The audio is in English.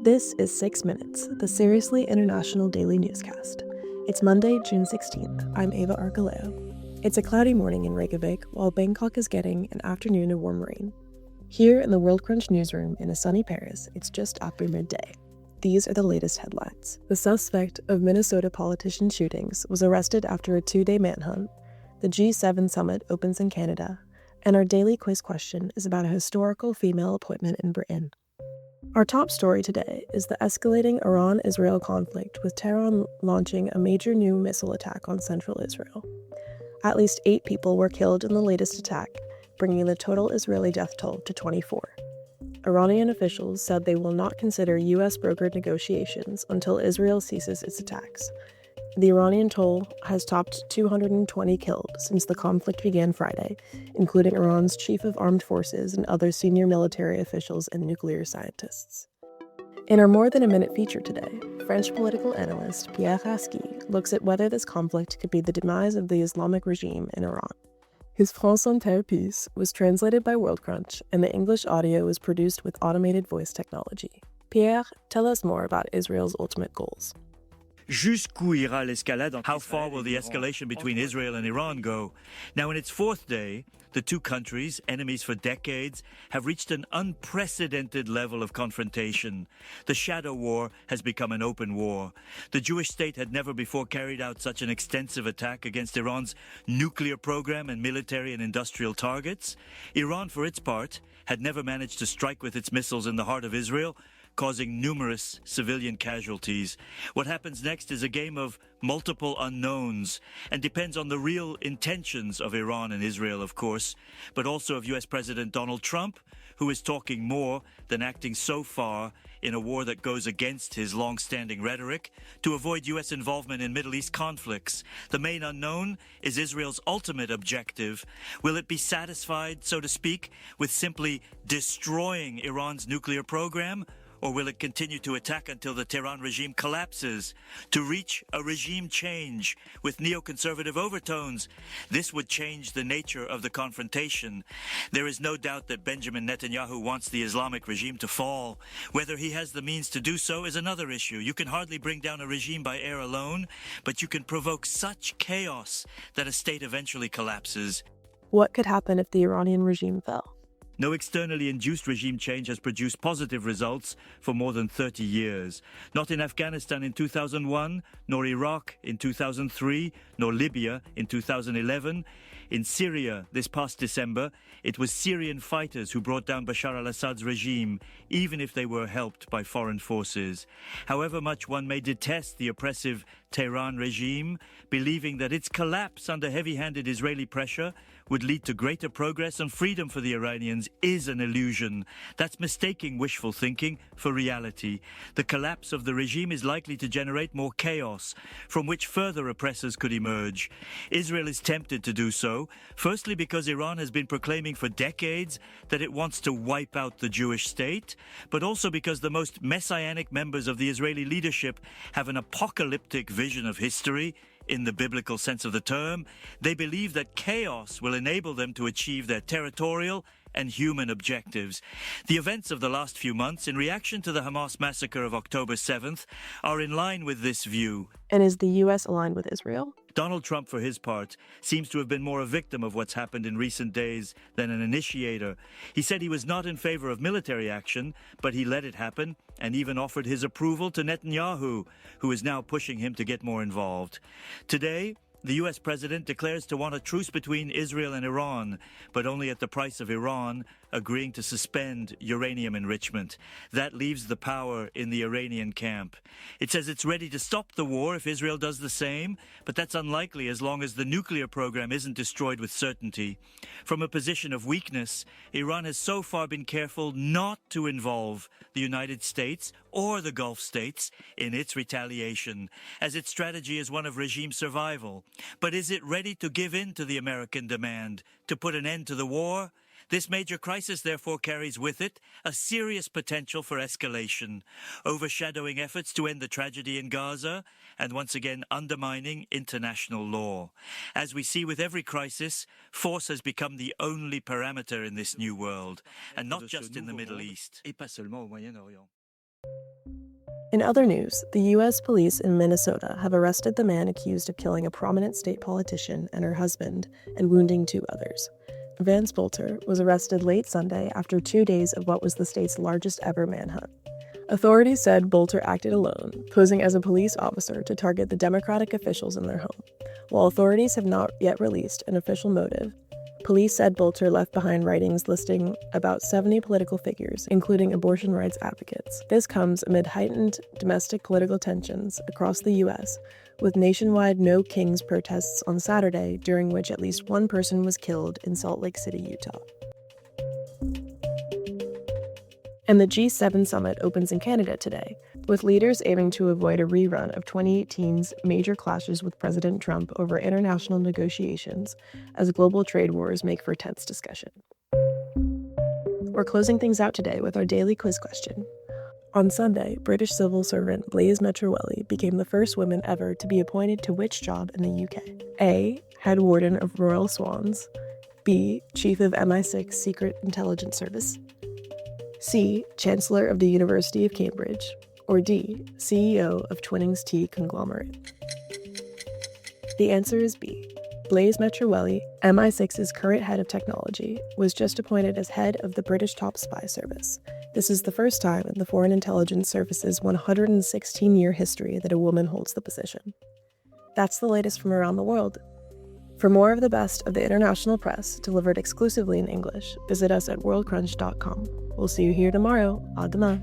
This is 6 Minutes, the Seriously International Daily Newscast. It's Monday, June 16th. I'm Ava Arcoleo. It's a cloudy morning in Reykjavik, while Bangkok is getting an afternoon of warm rain. Here in the Worldcrunch newsroom in a sunny Paris, it's just after midday. These are the latest headlines. The suspect of Minnesota politician shootings was arrested after a 2-day manhunt. The G7 summit opens in Canada. And our daily quiz question is about a historical female appointment in Britain. Our top story today is the escalating Iran-Israel conflict, with Tehran launching a major new missile attack on central Israel. At least 8 people were killed in the latest attack, bringing the total Israeli death toll to 24. Iranian officials said they will not consider U.S.-brokered negotiations until Israel ceases its attacks. The Iranian toll has topped 220 killed since the conflict began Friday, including Iran's chief of armed forces and other senior military officials and nuclear scientists. In our More Than a Minute feature today, French political analyst Pierre Haski looks at whether this conflict could be the demise of the Islamic regime in Iran. His France Inter piece was translated by Worldcrunch, and the English audio was produced with automated voice technology. Pierre, tell us more about Israel's ultimate goals. How far will the escalation between Israel and Iran go? Now, in its 4th day, the two countries, enemies for decades, have reached an unprecedented level of confrontation. The shadow war has become an open war. The Jewish state had never before carried out such an extensive attack against Iran's nuclear program and military and industrial targets. Iran, for its part, had never managed to strike with its missiles in the heart of Israel, causing numerous civilian casualties. What happens next is a game of multiple unknowns and depends on the real intentions of Iran and Israel, of course, but also of U.S. President Donald Trump, who is talking more than acting so far in a war that goes against his long-standing rhetoric to avoid U.S. involvement in Middle East conflicts. The main unknown is Israel's ultimate objective. Will it be satisfied, so to speak, with simply destroying Iran's nuclear program? Or will it continue to attack until the Tehran regime collapses? To reach a regime change with neoconservative overtones, this would change the nature of the confrontation. There is no doubt that Benjamin Netanyahu wants the Islamic regime to fall. Whether he has the means to do so is another issue. You can hardly bring down a regime by air alone, but you can provoke such chaos that a state eventually collapses. What could happen if the Iranian regime fell? No externally induced regime change has produced positive results for more than 30 years. Not in Afghanistan in 2001, nor Iraq in 2003, nor Libya in 2011. In Syria this past December, it was Syrian fighters who brought down Bashar al-Assad's regime, even if they were helped by foreign forces. However much one may detest the oppressive Tehran regime, believing that its collapse under heavy-handed Israeli pressure would lead to greater progress and freedom for the Iranians is an illusion. That's mistaking wishful thinking for reality. The collapse of the regime is likely to generate more chaos, from which further oppressors could emerge. Israel is tempted to do so, firstly because Iran has been proclaiming for decades that it wants to wipe out the Jewish state, but also because the most messianic members of the Israeli leadership have an apocalyptic vision of history. In the biblical sense of the term, they believe that chaos will enable them to achieve their territorial and human objectives. The events of the last few months, in reaction to the Hamas massacre of October 7th, are in line with this view. And is the U.S. aligned with Israel? Donald Trump, for his part, seems to have been more a victim of what's happened in recent days than an initiator. He said he was not in favor of military action, but he let it happen and even offered his approval to Netanyahu, who is now pushing him to get more involved. Today, the U.S. president declares to want a truce between Israel and Iran, but only at the price of Iran agreeing to suspend uranium enrichment. That leaves the power in the Iranian camp. It says it's ready to stop the war if Israel does the same, but that's unlikely as long as the nuclear program isn't destroyed with certainty. From a position of weakness, Iran has so far been careful not to involve the United States or the Gulf states in its retaliation, as its strategy is one of regime survival. But is it ready to give in to the American demand to put an end to the war? This major crisis, therefore, carries with it a serious potential for escalation, overshadowing efforts to end the tragedy in Gaza and once again undermining international law. As we see with every crisis, force has become the only parameter in this new world, and not just in the Middle East. In other news, the U.S. police in Minnesota have arrested the man accused of killing a prominent state politician and her husband and wounding 2 others. Vance Bolter was arrested late Sunday after 2 days of what was the state's largest ever manhunt. Authorities said Bolter acted alone, posing as a police officer to target the Democratic officials in their home. While authorities have not yet released an official motive, police said Bolter left behind writings listing about 70 political figures, including abortion rights advocates. This comes amid heightened domestic political tensions across the U.S., with nationwide No Kings protests on Saturday, during which at least 1 person was killed in Salt Lake City, Utah. And the G7 summit opens in Canada today, with leaders aiming to avoid a rerun of 2018's major clashes with President Trump over international negotiations as global trade wars make for tense discussion. We're closing things out today with our daily quiz question. On Sunday, British civil servant Blaise Metrowelli became the first woman ever to be appointed to which job in the UK? A. Head Warden of Royal Swans. B. Chief of MI6 Secret Intelligence Service. C. Chancellor of the University of Cambridge. Or D. CEO of Twinings Tea Conglomerate. The answer is B. Blaise Metrowelli, MI6's current head of technology, was just appointed as head of the British Top Spy Service. This is the first time in the Foreign Intelligence Service's 116-year history that a woman holds the position. That's the latest from around the world. For more of the best of the international press, delivered exclusively in English, visit us at worldcrunch.com. We'll see you here tomorrow. À demain.